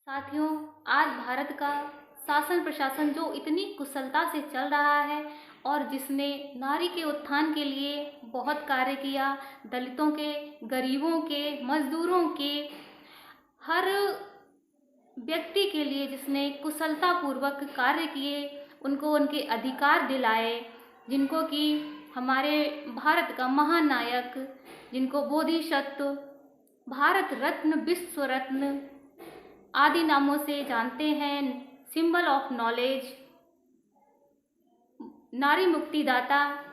साथियों, आज भारत का शासन प्रशासन जो इतनी कुशलता से चल रहा है और जिसने नारी के उत्थान के लिए बहुत कार्य किया, दलितों के, गरीबों के, मजदूरों के, हर व्यक्ति के लिए जिसने कुशलतापूर्वक कार्य किए, उनको उनके अधिकार दिलाए, जिनको कि हमारे भारत का महानायक, जिनको बोधिसत्व, भारत रत्न, विश्व रत्न आदि नामों से जानते हैं, सिंबल ऑफ नॉलेज, नारी मुक्तिदाता,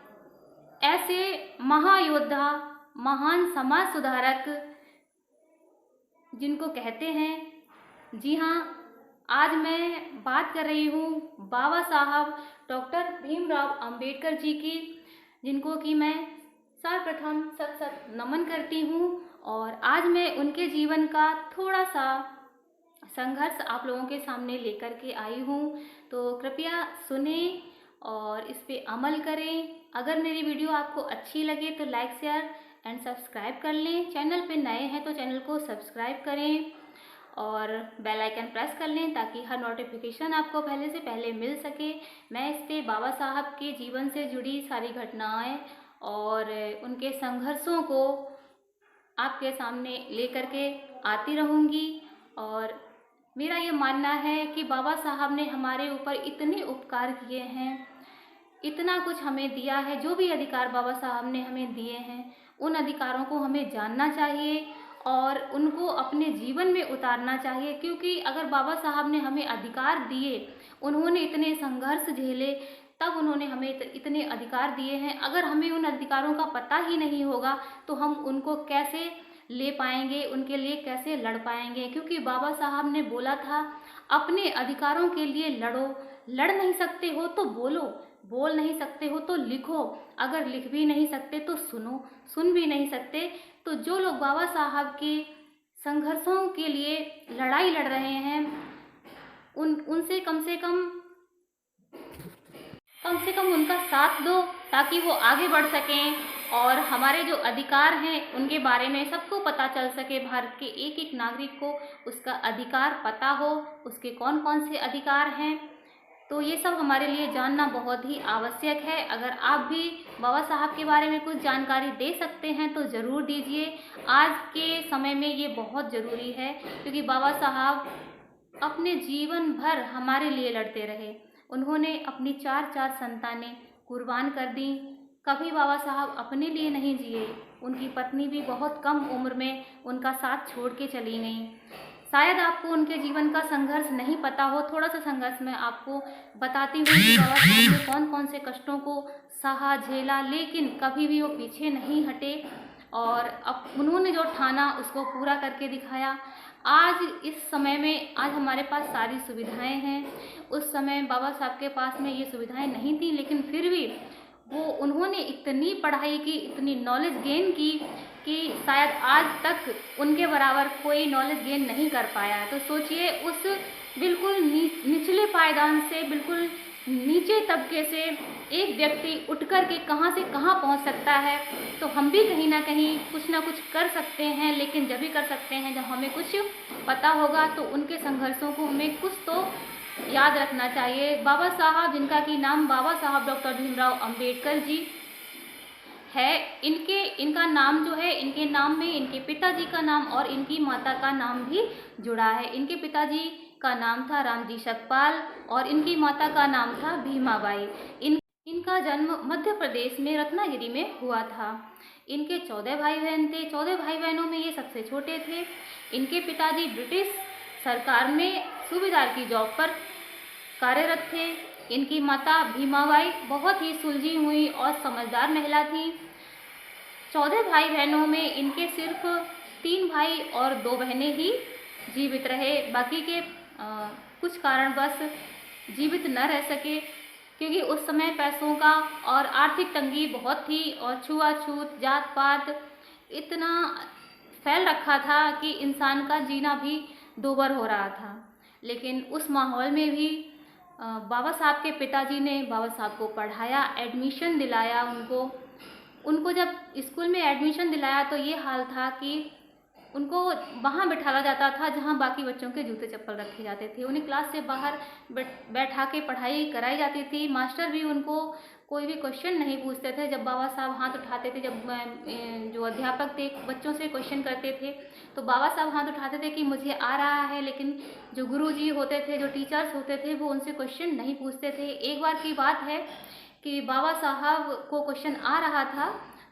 ऐसे महायोद्धा, महान समाज सुधारक जिनको कहते हैं। जी हाँ, आज मैं बात कर रही हूँ बाबा साहब डॉक्टर भीमराव अंबेडकर जी की, जिनको कि मैं सर्वप्रथम सत सत नमन करती हूँ। और आज मैं उनके जीवन का थोड़ा सा संघर्ष आप लोगों के सामने लेकर के आई हूँ, तो कृपया सुने और इस पे अमल करें। अगर मेरी वीडियो आपको अच्छी लगे तो लाइक, शेयर एंड सब्सक्राइब कर लें। चैनल पे नए हैं तो चैनल को सब्सक्राइब करें और बेल आइकन प्रेस कर लें ताकि हर नोटिफिकेशन आपको पहले से पहले मिल सके। मैं इस पे बाबा साहब के जीवन से जुड़ी सारी घटनाएं और उनके संघर्षों को आपके सामने लेकर के आती रहूँगी। और मेरा ये मानना है कि बाबा साहब ने हमारे ऊपर इतने उपकार किए हैं, इतना कुछ हमें दिया है। जो भी अधिकार बाबा साहब ने हमें दिए हैं, उन अधिकारों को हमें जानना चाहिए और उनको अपने जीवन में उतारना चाहिए। क्योंकि अगर बाबा साहब ने हमें अधिकार दिए, उन्होंने इतने संघर्ष झेले, तब उन्होंने हमें इतने अधिकार दिए हैं। अगर हमें उन अधिकारों का पता ही नहीं होगा तो हम उनको कैसे ले पाएंगे, उनके लिए कैसे लड़ पाएंगे। क्योंकि बाबा साहब ने बोला था, अपने अधिकारों के लिए लड़ो, लड़ नहीं सकते हो तो बोलो, बोल नहीं सकते हो तो लिखो, अगर लिख भी नहीं सकते तो सुनो, सुन भी नहीं सकते तो जो लोग बाबा साहब के संघर्षों के लिए लड़ाई लड़ रहे हैं, उनसे कम से कम उनका साथ दो ताकि वो आगे बढ़ सकें और हमारे जो अधिकार हैं उनके बारे में सबको पता चल सके। भारत के एक एक नागरिक को उसका अधिकार पता हो, उसके कौन कौन से अधिकार हैं। तो ये सब हमारे लिए जानना बहुत ही आवश्यक है। अगर आप भी बाबा साहब के बारे में कुछ जानकारी दे सकते हैं तो ज़रूर दीजिए। आज के समय में ये बहुत ज़रूरी है, क्योंकि बाबा साहब अपने जीवन भर हमारे लिए लड़ते रहे। उन्होंने अपनी चार चार संतानें कुर्बान कर दी। कभी बाबा साहब अपने लिए नहीं जिए। उनकी पत्नी भी बहुत कम उम्र में उनका साथ छोड़ के चली गई। शायद आपको उनके जीवन का संघर्ष नहीं पता हो। थोड़ा सा संघर्ष मैं आपको बताती हूँ कि बाबा साहब ने कौन कौन से कष्टों को सहा, झेला, लेकिन कभी भी वो पीछे नहीं हटे और अब उन्होंने जो ठाना उसको पूरा करके दिखाया। आज इस समय में आज हमारे पास सारी सुविधाएं हैं। उस समय बाबा साहब के पास में ये सुविधाएं नहीं थी, लेकिन फिर भी उन्होंने इतनी पढ़ाई की, इतनी नॉलेज गेन की कि शायद आज तक उनके बराबर कोई नॉलेज गेन नहीं कर पाया। तो सोचिए, उस बिल्कुल निचले पायदान से, बिल्कुल नीचे तबके से एक व्यक्ति उठ कर के कहाँ से कहाँ पहुँच सकता है। तो हम भी कहीं ना कहीं कुछ ना कुछ कर सकते हैं, लेकिन जब भी कर सकते हैं जब हमें कुछ पता होगा। तो उनके संघर्षों को हमें कुछ तो याद रखना चाहिए। बाबा साहब, जिनका कि नाम बाबा साहब डॉक्टर भीमराव अंबेडकर जी है, इनका नाम जो है, इनके नाम में इनके पिताजी का नाम और इनकी माता का नाम भी जुड़ा है। इनके पिताजी का नाम था रामजी शकपाल और इनकी माता का नाम था भीमाबाई। इनका जन्म मध्य प्रदेश में रत्नागिरी में हुआ था। इनके 14 भाई बहन थे। 14 भाई बहनों में ये सबसे छोटे थे। इनके पिताजी ब्रिटिश सरकार में सूबेदार की जॉब पर कार्यरत थे। इनकी माता भीमाबाई बहुत ही सुलझी हुई और समझदार महिला थी। 14 भाई बहनों में इनके सिर्फ 3 भाई और 2 बहनें ही जीवित रहे। बाकी के कुछ कारणवश जीवित न रह सके, क्योंकि उस समय पैसों का और आर्थिक तंगी बहुत थी और छुआछूत, जात पात इतना फैल रखा था कि इंसान का जीना भी दूभर हो रहा था। लेकिन उस माहौल में भी बाबा साहब के पिताजी ने बाबा साहब को पढ़ाया, एडमिशन दिलाया उनको जब स्कूल में एडमिशन दिलाया तो ये हाल था कि उनको वहाँ बिठाया जाता था जहाँ बाकी बच्चों के जूते चप्पल रखे जाते थे। उन्हें क्लास से बाहर बैठा के पढ़ाई कराई जाती थी। मास्टर भी उनको कोई भी क्वेश्चन नहीं पूछते थे। जब बाबा साहब हाथ उठाते थे, जब जो अध्यापक थे बच्चों से क्वेश्चन करते थे, तो बाबा साहब हाथ उठाते थे कि मुझे आ रहा है, लेकिन जो गुरुजी होते थे, जो टीचर्स होते थे, वो उनसे क्वेश्चन नहीं पूछते थे। एक बार की बात है कि बाबा साहब को क्वेश्चन आ रहा था,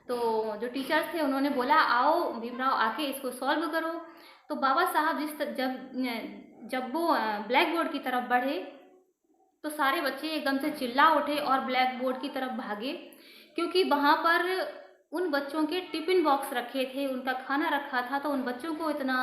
तो जो टीचर्स थे उन्होंने बोला, आओ भीमराव आके इसको सॉल्व करो। तो बाबा साहब जब वो ब्लैक बोर्ड की तरफ बढ़े, तो सारे बच्चे एकदम से चिल्ला उठे और ब्लैक बोर्ड की तरफ भागे, क्योंकि वहाँ पर उन बच्चों के टिफिन बॉक्स रखे थे, उनका खाना रखा था। तो उन बच्चों को इतना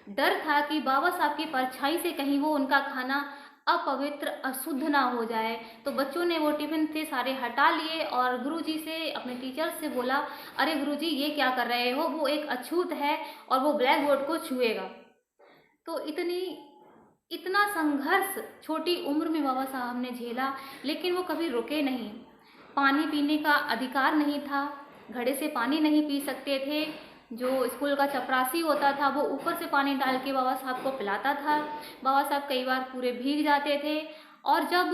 डर था कि बाबा साहब की परछाई से कहीं वो उनका खाना अपवित्र अशुद्ध ना हो जाए। तो बच्चों ने वो टिफिन थे सारे हटा लिए और गुरुजी से, अपने टीचर से बोला, अरे गुरुजी ये क्या कर रहे हो, वो एक अछूत है और वो ब्लैक बोर्ड को छुएगा। तो इतना संघर्ष छोटी उम्र में बाबा साहब ने झेला, लेकिन वो कभी रुके नहीं। पानी पीने का अधिकार नहीं था, घड़े से पानी नहीं पी सकते थे। जो स्कूल का चपरासी होता था वो ऊपर से पानी डाल के बाबा साहब को पिलाता था। बाबा साहब कई बार पूरे भीग जाते थे। और जब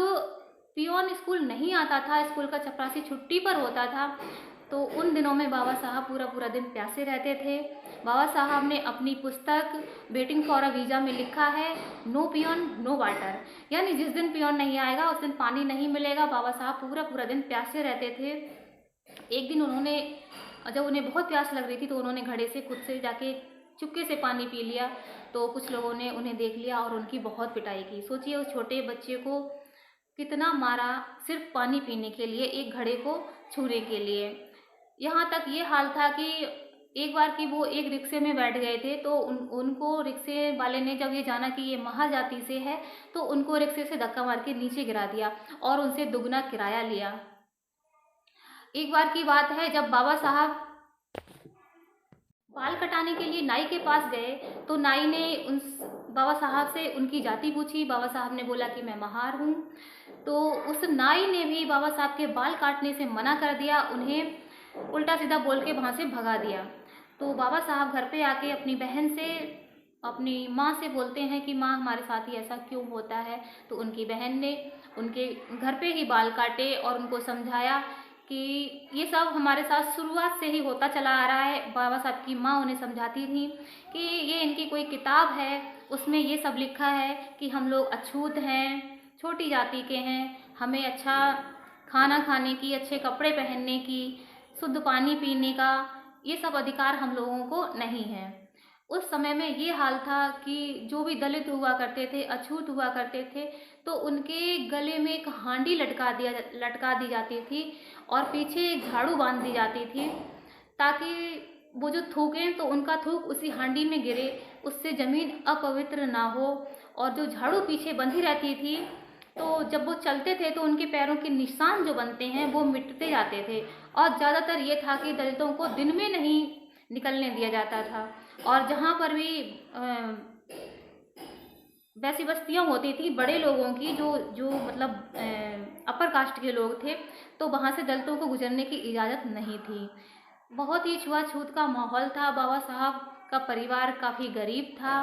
पियोन स्कूल नहीं आता था, स्कूल का चपरासी छुट्टी पर होता था, तो उन दिनों में बाबा साहब पूरा पूरा दिन प्यासे रहते थे। बाबा साहब ने अपनी पुस्तक वेटिंग फॉर अ वीज़ा में लिखा है, नो पियोन नो वाटर, यानी जिस दिन पियोन नहीं आएगा उस दिन पानी नहीं मिलेगा। बाबा साहब पूरा पूरा दिन प्यासे रहते थे। एक दिन जब उन्हें बहुत प्यास लग रही थी, तो उन्होंने घड़े से खुद से जाके चुपके से पानी पी लिया। तो कुछ लोगों ने उन्हें देख लिया और उनकी बहुत पिटाई की। सोचिए उस छोटे बच्चे को कितना मारा, सिर्फ पानी पीने के लिए, एक घड़े को छूने के लिए। यहाँ तक ये हाल था कि एक बार कि वो एक रिक्शे में बैठ गए थे, तो उनको रिक्शे वाले ने जब ये जाना कि ये महाजाति से है, तो उनको रिक्शे से धक्का मार के नीचे गिरा दिया और उनसे दुगना किराया लिया। एक बार की बात है, जब बाबा साहब बाल कटाने के लिए नाई के पास गए, तो नाई ने उन बाबा साहब से उनकी जाति पूछी। बाबा साहब ने बोला कि मैं महार हूँ। तो उस नाई ने भी बाबा साहब के बाल काटने से मना कर दिया, उन्हें उल्टा सीधा बोल के वहाँ से भगा दिया। तो बाबा साहब घर पे आके अपनी बहन से, अपनी माँ से बोलते हैं कि माँ हमारे साथ ही ऐसा क्यों होता है। तो उनकी बहन ने उनके घर पे ही बाल काटे और उनको समझाया कि ये सब हमारे साथ शुरुआत से ही होता चला आ रहा है। बाबा साहब की माँ उन्हें समझाती थी कि ये इनकी कोई किताब है, उसमें ये सब लिखा है कि हम लोग अछूत हैं, छोटी जाति के हैं, हमें अच्छा खाना खाने की, अच्छे कपड़े पहनने की, शुद्ध पानी पीने का, ये सब अधिकार हम लोगों को नहीं है। उस समय में ये हाल था कि जो भी दलित हुआ करते थे, अछूत हुआ करते थे, तो उनके गले में एक हांडी लटका दी जाती थी और पीछे एक झाड़ू बांध दी जाती थी, ताकि वो जो थूकें तो उनका थूक उसी हांडी में गिरे, उससे ज़मीन अपवित्र ना हो। और जो झाड़ू पीछे बंधी रहती थी, तो जब वो चलते थे तो उनके पैरों के निशान जो बनते हैं वो मिटते जाते थे। और ज़्यादातर ये था कि दलितों को दिन में नहीं निकलने दिया जाता था। और जहाँ पर भी वैसी बस्तियाँ होती थी बड़े लोगों की, जो जो मतलब अपर कास्ट के लोग थे, तो वहाँ से दलितों को गुजरने की इजाज़त नहीं थी। बहुत ही छुआछूत का माहौल था। बाबा साहब का परिवार काफ़ी गरीब था,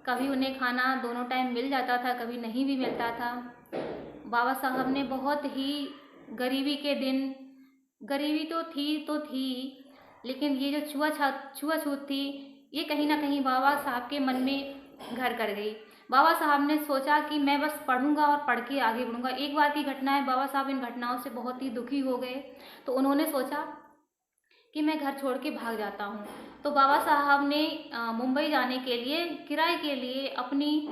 कभी उन्हें खाना दोनों टाइम मिल जाता था, कभी नहीं भी मिलता था। बाबा साहब ने बहुत ही गरीबी के दिन, गरीबी तो थी, लेकिन ये जो छुआछूत थी, ये कहीं ना कहीं बाबा साहब के मन में घर कर गई। बाबा साहब ने सोचा कि मैं बस पढ़ूंगा और पढ़ के आगे बढ़ूंगा। एक बार की घटना है, बाबा साहब इन घटनाओं से बहुत ही दुखी हो गए, तो उन्होंने सोचा कि मैं घर छोड़ के भाग जाता हूँ। तो बाबा साहब ने मुंबई जाने के लिए, किराए के लिए अपनी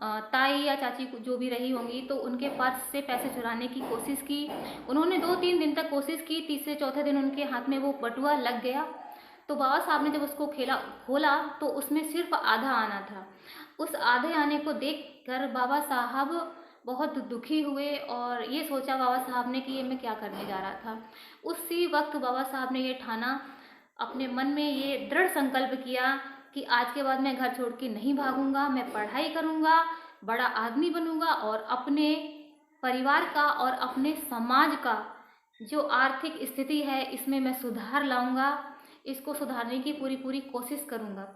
ताई या चाची जो भी रही होंगी, तो उनके पास से पैसे चुराने की कोशिश की। उन्होंने 2-3 दिन तक कोशिश की, तीसरे चौथे दिन उनके हाथ में वो बटुआ लग गया। तो बाबा साहब ने जब उसको खोला तो उसमें सिर्फ आधा आना था। उस आधे आने को देखकर बाबा साहब बहुत दुखी हुए और ये सोचा बाबा साहब ने कि ये मैं क्या करने जा रहा था। उसी वक्त बाबा साहब ने ये ठाना, अपने मन में ये दृढ़ संकल्प किया कि आज के बाद मैं घर छोड़ के नहीं भागूंगा, मैं पढ़ाई करूंगा, बड़ा आदमी बनूंगा और अपने परिवार का और अपने समाज का जो आर्थिक स्थिति है इसमें मैं सुधार लाऊंगा। इसको सुधारने की पूरी पूरी कोशिश करूँगा।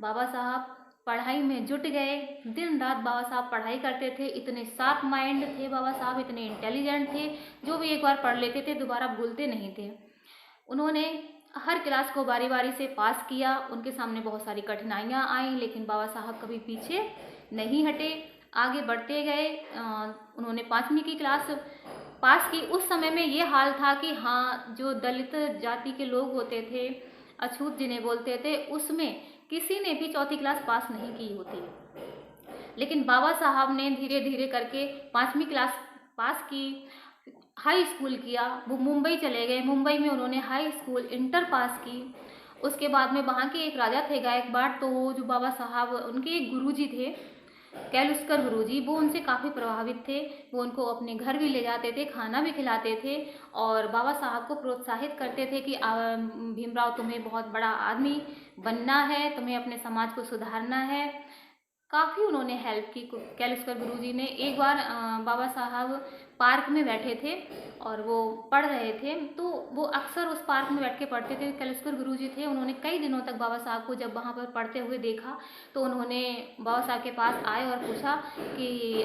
बाबा साहब पढ़ाई में जुट गए, दिन रात बाबा साहब पढ़ाई करते थे। इतने शार्प माइंड थे बाबा साहब, इतने इंटेलिजेंट थे, जो भी एक बार पढ़ लेते थे दोबारा भूलते नहीं थे। उन्होंने हर क्लास को बारी बारी से पास किया। उनके सामने बहुत सारी कठिनाइयाँ आईं, लेकिन बाबा साहब कभी पीछे नहीं हटे, आगे बढ़ते गए। उन्होंने 5वीं की क्लास पास की। उस समय में ये हाल था कि हाँ, जो दलित जाति के लोग होते थे, अछूत जिन्हें बोलते थे, उसमें किसी ने भी 4वीं क्लास पास नहीं की होती। लेकिन बाबा साहब ने धीरे धीरे करके 5वीं क्लास पास की, हाई स्कूल किया। वो मुंबई चले गए, मुंबई में उन्होंने हाई स्कूल इंटर पास की। उसके बाद में वहाँ के एक राजा थे गायकवाड़, तो जो बाबा साहब उनके एक गुरुजी थे कैलुस्कर गुरुजी, वो उनसे काफ़ी प्रभावित थे। वो उनको अपने घर भी ले जाते थे, खाना भी खिलाते थे और बाबा साहब को प्रोत्साहित करते थे कि भीमराव तुम्हें बहुत बड़ा आदमी बनना है, तुम्हें अपने समाज को सुधारना है। काफ़ी उन्होंने हेल्प की कैलुस्कर गुरुजी ने। एक बार बाबा साहब पार्क में बैठे थे और वो पढ़ रहे थे, तो वो अक्सर उस पार्क में बैठ के पढ़ते थे। कैलुस्कर गुरुजी थे, उन्होंने कई दिनों तक बाबा साहब को जब वहाँ पर पढ़ते हुए देखा, तो उन्होंने बाबा साहब के पास आए और पूछा कि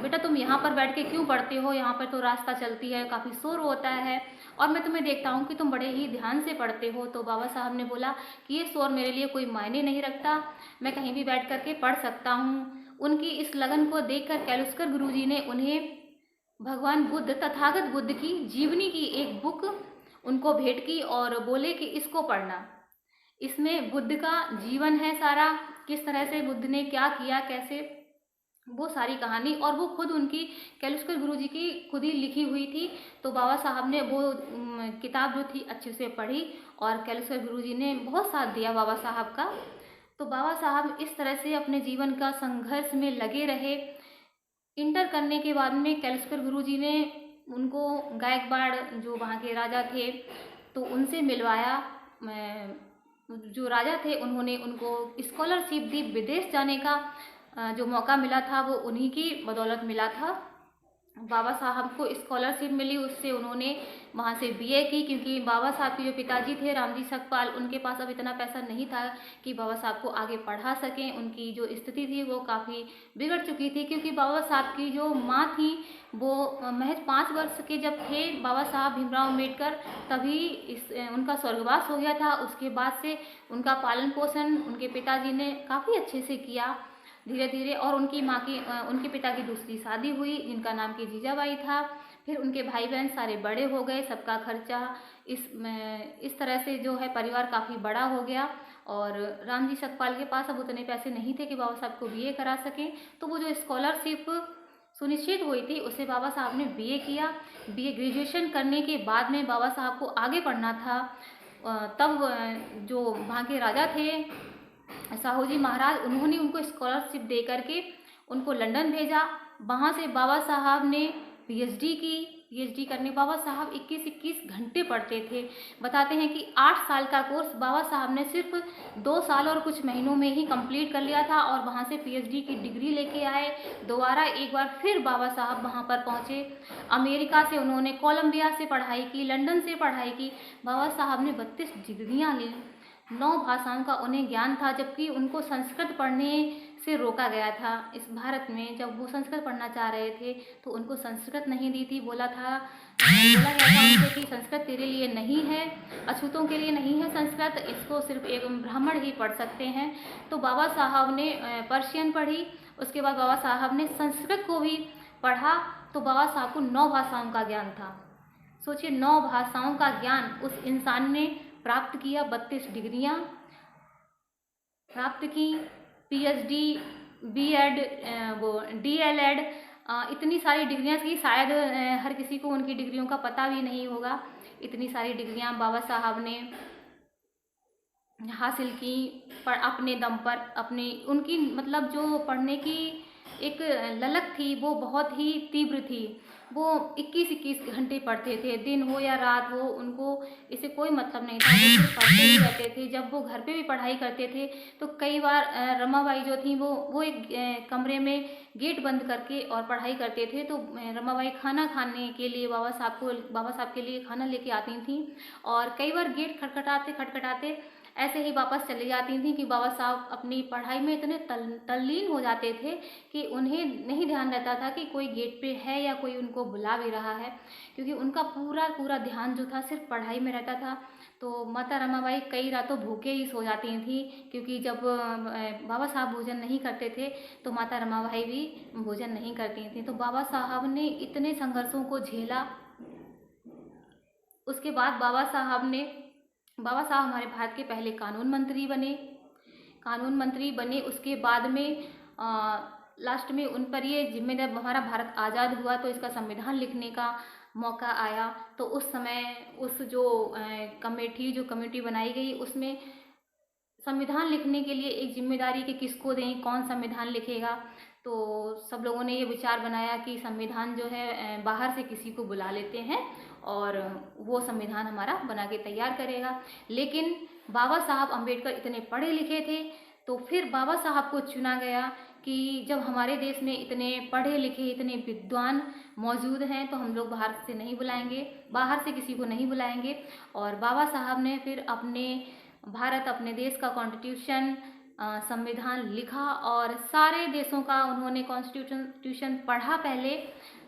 बेटा तुम यहाँ पर बैठ के क्यों पढ़ते हो, यहाँ पर तो रास्ता चलती है, काफ़ी शोर होता है और मैं तुम्हें देखता हूँ कि तुम बड़े ही ध्यान से पढ़ते हो। तो बाबा साहब ने बोला कि ये शोर मेरे लिए कोई मायने नहीं रखता, मैं कहीं भी बैठ करके पढ़ सकता हूँ। उनकी इस लगन को देखकर कैलुस्कर गुरुजी ने उन्हें भगवान बुद्ध, तथागत बुद्ध की जीवनी की एक बुक उनको भेंट की और बोले कि इसको पढ़ना। इसमें बुद्ध का जीवन है सारा, किस तरह से बुद्ध ने क्या किया, कैसे, वो सारी कहानी, और वो खुद उनकी कैलुस्कर गुरुजी की खुद ही लिखी हुई थी। तो बाबा साहब ने वो किताब जो थी अच्छे से पढ़ी और कैलुस्कर गुरुजी ने बहुत साथ दिया बाबा साहब का। तो बाबा साहब इस तरह से अपने जीवन का संघर्ष में लगे रहे। इंटर करने के बाद में कैलुस्कर गुरुजी ने उनको गायकवाड़ जो वहाँ के राजा थे तो उनसे मिलवाया। जो राजा थे उन्होंने उनको स्कॉलरशिप दी, विदेश जाने का जो मौका मिला था वो उन्हीं की बदौलत मिला था। बाबा साहब को स्कॉलरशिप मिली, उससे उन्होंने वहाँ से बीए की, क्योंकि बाबा साहब के जो पिताजी थे रामजी सकपाल, उनके पास अब इतना पैसा नहीं था कि बाबा साहब को आगे पढ़ा सकें। उनकी जो स्थिति थी वो काफ़ी बिगड़ चुकी थी, क्योंकि बाबा साहब की जो माँ थी वो महज 5 वर्ष के जब थे बाबा साहब भीमराव अम्बेडकर, तभी उनका स्वर्गवास हो गया था। उसके बाद से उनका पालन पोषण उनके पिताजी ने काफ़ी अच्छे से किया धीरे धीरे। और उनकी माँ की उनके पिता की दूसरी शादी हुई जिनका नाम की जीजाबाई था। फिर उनके भाई बहन सारे बड़े हो गए, सबका खर्चा इस तरह से जो है परिवार काफ़ी बड़ा हो गया। और रामजी सकपाल के पास अब उतने पैसे नहीं थे कि बाबा साहब को बीए करा सकें। तो वो जो स्कॉलरशिप सुनिश्चित हुई थी उससे बाबा साहब ने बीए किया। बीए ग्रेजुएशन करने के बाद में बाबा साहब को आगे पढ़ना था। तब जो वहाँ के राजा थे साहू जी महाराज, उन्होंने उनको स्कॉलरशिप दे करके उनको लंदन भेजा। वहाँ से बाबा साहब ने पीएचडी की। पीएचडी करने बाबा साहब 21-21 घंटे पढ़ते थे। बताते हैं कि 8 साल का कोर्स बाबा साहब ने सिर्फ 2 साल और कुछ महीनों में ही कंप्लीट कर लिया था और वहाँ से पीएचडी की डिग्री लेके आए। दोबारा एक बार फिर बाबा साहब वहाँ पर पहुँचे। अमेरिका से उन्होंने कोलंबिया से पढ़ाई की, लंदन से पढ़ाई की। बाबा साहब ने 32 डिग्रियाँ ली। 9 भाषाओं का उन्हें ज्ञान था, जबकि उनको संस्कृत पढ़ने से रोका गया था। इस भारत में जब वो संस्कृत पढ़ना चाह रहे थे तो उनको संस्कृत नहीं दी थी। बोला गया था उनसे कि संस्कृत तेरे लिए नहीं है, अछूतों के लिए नहीं है संस्कृत, इसको सिर्फ एक ब्राह्मण ही पढ़ सकते हैं। तो बाबा साहब ने पर्शियन पढ़ी। उसके बाद बाबा साहब ने संस्कृत को भी पढ़ा। तो बाबा साहब को 9 भाषाओं का ज्ञान था। सोचिए, 9 भाषाओं का ज्ञान उस इंसान ने प्राप्त किया। 32 डिग्रियां प्राप्त की, पीएचडी, बीएड, वो डीएलएड, इतनी सारी डिग्रियां की, शायद हर किसी को उनकी डिग्रियों का पता भी नहीं होगा। इतनी सारी डिग्रियां बाबा साहब ने हासिल की पर अपने दम पर। अपने उनकी मतलब जो पढ़ने की एक ललक थी वो बहुत ही तीव्र थी। वो 21-21 घंटे पढ़ते थे, दिन हो या रात हो, उनको इससे कोई मतलब नहीं था, वो सिर्फ पढ़ते ही रहते थे। जब वो घर पे भी पढ़ाई करते थे तो कई बार रमाबाई जो थी वो एक कमरे में गेट बंद करके और पढ़ाई करते थे। तो रमाबाई खाना खाने के लिए बाबा साहब के लिए खाना लेके आती थी, और कई बार गेट खटखटाते खटखटाते ऐसे ही वापस चली जाती थी कि बाबा साहब अपनी पढ़ाई में इतने तल्लीन हो जाते थे कि उन्हें नहीं ध्यान रहता था कि कोई गेट पे है या कोई उनको बुला भी रहा है, क्योंकि उनका पूरा पूरा ध्यान जो था सिर्फ पढ़ाई में रहता था। तो माता रमाबाई कई रातों भूखे ही सो जाती थी, क्योंकि जब बाबा साहब भोजन नहीं करते थे तो माता रमाबाई भी भोजन नहीं करती थी। तो बाबा साहब ने इतने संघर्षों को झेला। उसके बाद बाबा साहब हमारे भारत के पहले कानून मंत्री बने। उसके बाद में लास्ट में उन पर ये जिम्मेदार, हमारा भारत आज़ाद हुआ तो इसका संविधान लिखने का मौका आया। तो उस समय उस जो कमेटी बनाई गई, उसमें संविधान लिखने के लिए एक जिम्मेदारी कि किसको दें, कौन संविधान लिखेगा। तो सब लोगों ने ये विचार बनाया कि संविधान जो है बाहर से किसी को बुला लेते हैं और वो संविधान हमारा बना के तैयार करेगा। लेकिन बाबा साहब अम्बेडकर इतने पढ़े लिखे थे, तो फिर बाबा साहब को चुना गया कि जब हमारे देश में इतने पढ़े लिखे, इतने विद्वान मौजूद हैं, तो हम लोग बाहर से किसी को नहीं बुलाएंगे। और बाबा साहब ने फिर अपने देश का कॉन्स्टिट्यूशन, संविधान लिखा, और सारे देशों का उन्होंने कॉन्स्टिट्यूशन पढ़ा पहले,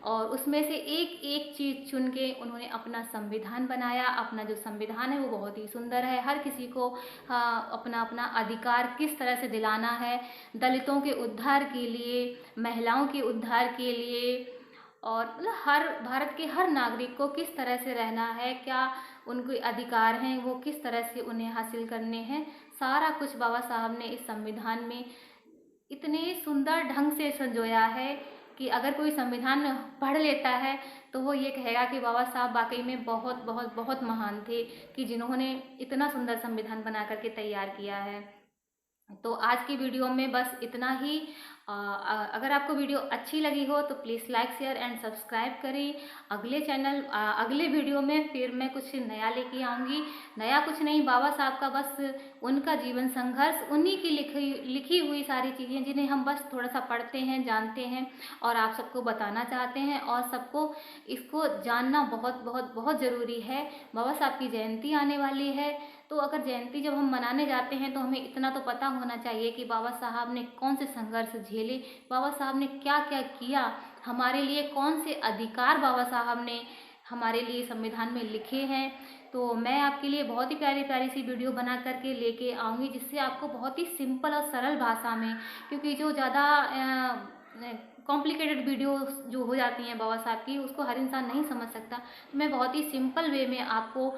और उसमें से एक एक चीज़ चुन के उन्होंने अपना संविधान बनाया। अपना जो संविधान है वो बहुत ही सुंदर है। हर किसी को अपना अपना अधिकार किस तरह से दिलाना है, दलितों के उद्धार के लिए, महिलाओं के उद्धार के लिए, और मतलब हर भारत के हर नागरिक को किस तरह से रहना है, क्या उनके अधिकार हैं, वो किस तरह से उन्हें हासिल करने हैं, सारा कुछ बाबा साहब ने इस संविधान में इतने सुंदर ढंग से संजोया है कि अगर कोई संविधान पढ़ लेता है तो वो ये कहेगा कि बाबा साहब वाकई में बहुत बहुत बहुत महान थे, कि जिन्होंने इतना सुंदर संविधान बना करके तैयार किया है। तो आज की वीडियो में बस इतना ही। अगर आपको वीडियो अच्छी लगी हो तो please like, share and subscribe करें। अगले वीडियो में फिर मैं कुछ नया लेके आऊँगी। नया कुछ नहीं, बाबा साहब का बस उनका जीवन संघर्ष, उन्हीं की लिखी हुई सारी चीज़ें जिन्हें हम बस थोड़ा सा पढ़ते हैं, जानते हैं और आप सबको बताना चाहते हैं, और सबको इसको जानना बहुत बहुत बहुत ज़रूरी है। बाबा साहब की जयंती आने वाली है, तो अगर जयंती जब हम मनाने जाते हैं तो हमें इतना तो पता होना चाहिए कि बाबा साहब ने कौन से संघर्ष झेले, बाबा साहब ने क्या क्या किया हमारे लिए, कौन से अधिकार बाबा साहब ने हमारे लिए संविधान में लिखे हैं। तो मैं आपके लिए बहुत ही प्यारी प्यारी सी वीडियो बना करके लेके आऊँगी, जिससे आपको बहुत ही सिंपल और सरल भाषा में, क्योंकि जो ज़्यादा कॉम्प्लिकेटेड वीडियो जो हो जाती हैं बाबा साहब की, उसको हर इंसान नहीं समझ सकता। तो मैं बहुत ही सिंपल वे में आपको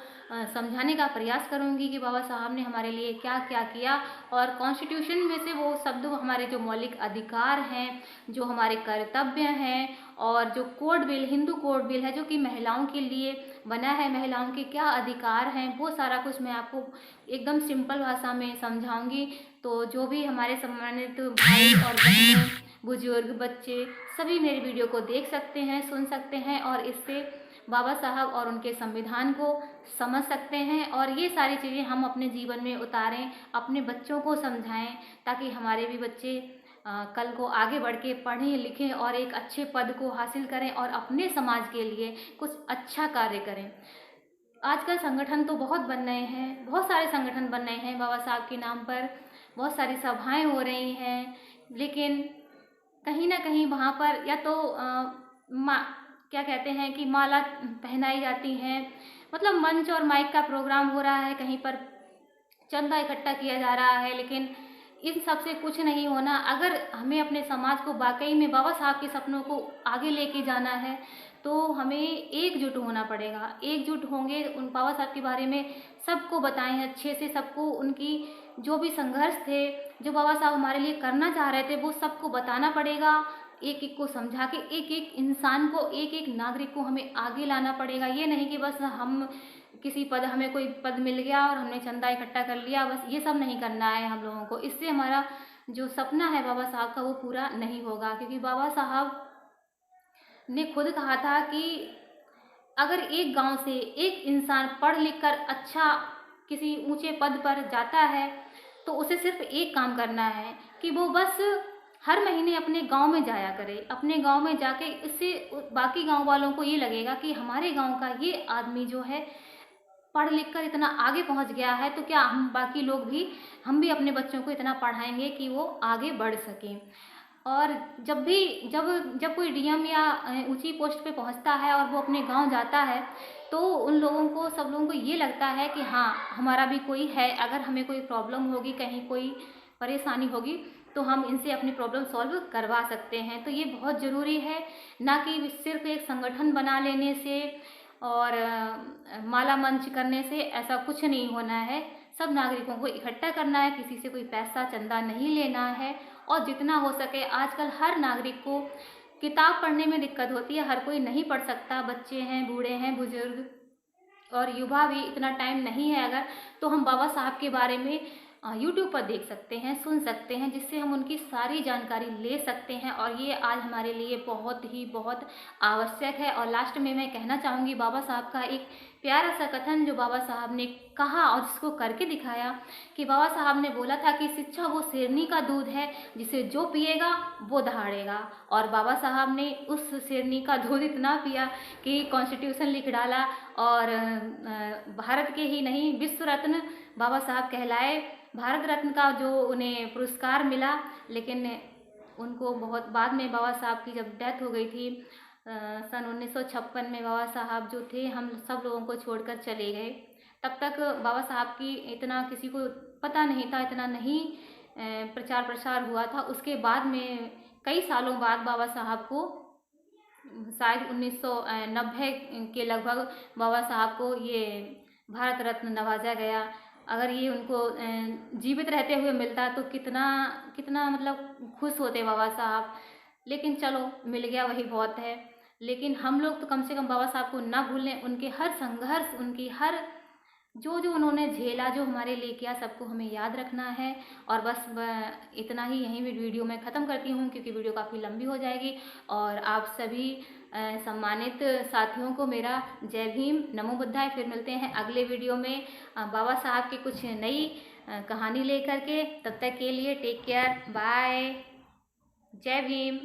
समझाने का प्रयास करूंगी कि बाबा साहब ने हमारे लिए क्या क्या किया, और कॉन्स्टिट्यूशन में से वो शब्द, हमारे जो मौलिक अधिकार हैं, जो हमारे कर्तव्य हैं, और जो हिंदू कोड बिल है जो कि महिलाओं के लिए बना है, महिलाओं के क्या अधिकार हैं, वो सारा कुछ मैं आपको एकदम सिंपल भाषा में समझाऊंगी। तो जो भी हमारे सम्मानित भाई और बहनें, बुजुर्ग, बच्चे सभी मेरी वीडियो को देख सकते हैं, सुन सकते हैं, और इससे बाबा साहब और उनके संविधान को समझ सकते हैं, और ये सारी चीज़ें हम अपने जीवन में उतारें, अपने बच्चों को समझाएं, ताकि हमारे भी बच्चे कल को आगे बढ़ के पढ़ें लिखें और एक अच्छे पद को हासिल करें और अपने समाज के लिए कुछ अच्छा कार्य करें। आजकल संगठन तो बहुत बन रहे हैं, बहुत सारे संगठन बन रहे हैं बाबा साहब के नाम पर, बहुत सारी सभाएं हो रही हैं, लेकिन कहीं ना कहीं वहाँ पर या तो क्या कहते हैं कि माला पहनाई जाती हैं, मतलब मंच और माइक का प्रोग्राम हो रहा है, कहीं पर चंदा इकट्ठा किया जा रहा है, लेकिन इन सब से कुछ नहीं होना। अगर हमें अपने समाज को वाकई में बाबा साहब के सपनों को आगे लेके जाना है तो हमें एकजुट होना पड़ेगा। एकजुट होंगे, उन बाबा साहब के बारे में सबको बताएं अच्छे से, सबको उनकी जो भी संघर्ष थे, जो बाबा साहब हमारे लिए करना चाह रहे थे, वो सबको बताना पड़ेगा। एक एक को समझा के, एक एक इंसान को, एक एक नागरिक को हमें आगे लाना पड़ेगा। ये नहीं कि बस हमें कोई पद मिल गया और हमने चंदा इकट्ठा कर लिया, बस ये सब नहीं करना है हम लोगों को। इससे हमारा जो सपना है बाबा साहब का वो पूरा नहीं होगा, क्योंकि बाबा साहब ने खुद कहा था कि अगर एक गांव से एक इंसान पढ़ लिख कर अच्छा किसी ऊंचे पद पर जाता है तो उसे सिर्फ एक काम करना है कि वो बस हर महीने अपने गांव में जाया करे। अपने गांव में जाके इससे बाकी गांव वालों को ये लगेगा कि हमारे गांव का ये आदमी जो है पढ़ लिख कर इतना आगे पहुंच गया है, तो क्या हम भी अपने बच्चों को इतना पढ़ाएंगे कि वो आगे बढ़ सकें। और जब कोई डीएम या ऊंची पोस्ट पे पहुंचता है और वो अपने गांव जाता है तो सब लोगों को ये लगता है कि हाँ, हमारा भी कोई है, अगर हमें कोई प्रॉब्लम होगी, कहीं कोई परेशानी होगी तो हम इनसे अपनी प्रॉब्लम सॉल्व करवा सकते हैं। तो ये बहुत ज़रूरी है, ना कि सिर्फ एक संगठन बना लेने से और माला मंच करने से ऐसा कुछ नहीं होना है। सब नागरिकों को इकट्ठा करना है, किसी से कोई पैसा चंदा नहीं लेना है। और जितना हो सके, आजकल हर नागरिक को किताब पढ़ने में दिक्कत होती है, हर कोई नहीं पढ़ सकता, बच्चे हैं, बूढ़े हैं, बुजुर्ग और युवा भी, इतना टाइम नहीं है अगर, तो हम बाबा साहब के बारे में यूट्यूब पर देख सकते हैं, सुन सकते हैं, जिससे हम उनकी सारी जानकारी ले सकते हैं। और ये आज हमारे लिए बहुत आवश्यक है। और लास्ट में मैं कहना चाहूँगी बाबा साहब का एक प्यारा सा कथन जो बाबा साहब ने कहा और जिसको करके दिखाया, कि बाबा साहब ने बोला था कि शिक्षा वो शेरनी का दूध है जिसे जो पिएगा वो दहाड़ेगा। और बाबा साहब ने उस शेरनी का दूध इतना पिया कि कॉन्स्टिट्यूशन लिख डाला और भारत के ही नहीं, विश्व रत्न बाबा साहब कहलाए। भारत रत्न का जो उन्हें पुरस्कार मिला, लेकिन उनको बहुत बाद में, बाबा साहब की जब डेथ हो गई थी सन 1956 में, बाबा साहब जो थे हम सब लोगों को छोड़कर चले गए। तब तक बाबा साहब की इतना किसी को पता नहीं था, इतना नहीं प्रचार प्रसार हुआ था। उसके बाद में कई सालों बाद बाबा साहब को शायद 1990 के लगभग बाबा साहब को ये भारत रत्न नवाजा गया। अगर ये उनको जीवित रहते हुए मिलता तो कितना कितना मतलब खुश होते बाबा साहब। लेकिन चलो, मिल गया वही बहुत है। लेकिन हम लोग तो कम से कम बाबा साहब को ना भूलें, उनके हर संघर्ष, उनकी हर जो उन्होंने झेला, जो हमारे लिए किया, सबको हमें याद रखना है। और बस इतना ही यहीं वीडियो मैं ख़त्म करती हूँ, क्योंकि वीडियो काफ़ी लंबी हो जाएगी। और आप सभी सम्मानित साथियों को मेरा जय भीम, नमो बुद्धाय। फिर मिलते हैं अगले वीडियो में बाबा साहब की कुछ नई कहानी लेकर के। तब तक के लिए टेक केयर, बाय, जय भीम।